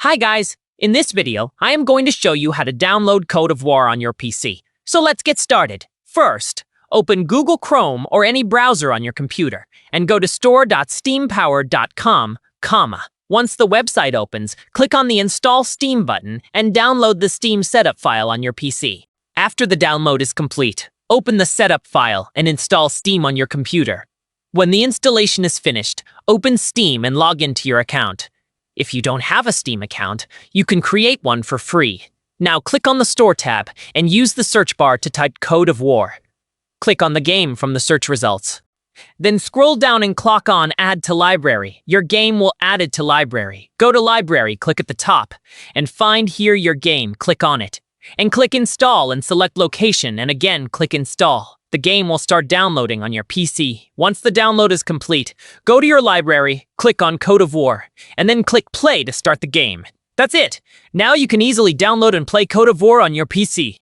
Hi guys! In this video, I am going to show you how to download Code of War on your PC. So let's get started. First, open Google Chrome or any browser on your computer and go to store.steampowered.com, Once the website opens, click on the Install Steam button and download the Steam setup file on your PC. After the download is complete, open the setup file and install Steam on your computer. When the installation is finished, open Steam and log into your account. If you don't have a Steam account, you can create one for free. Now click on the Store tab and use the search bar to type Code of War. Click on the game from the search results. Then scroll down and click on Add to Library. Your game will add it to Library. Go to Library, click at the top, and find here your game, click on it. And click Install and select Location, and again click Install. The game will start downloading on your PC. Once the download is complete, go to your library, click on Code of War, and then click Play to start the game. That's it! Now you can easily download and play Code of War on your PC.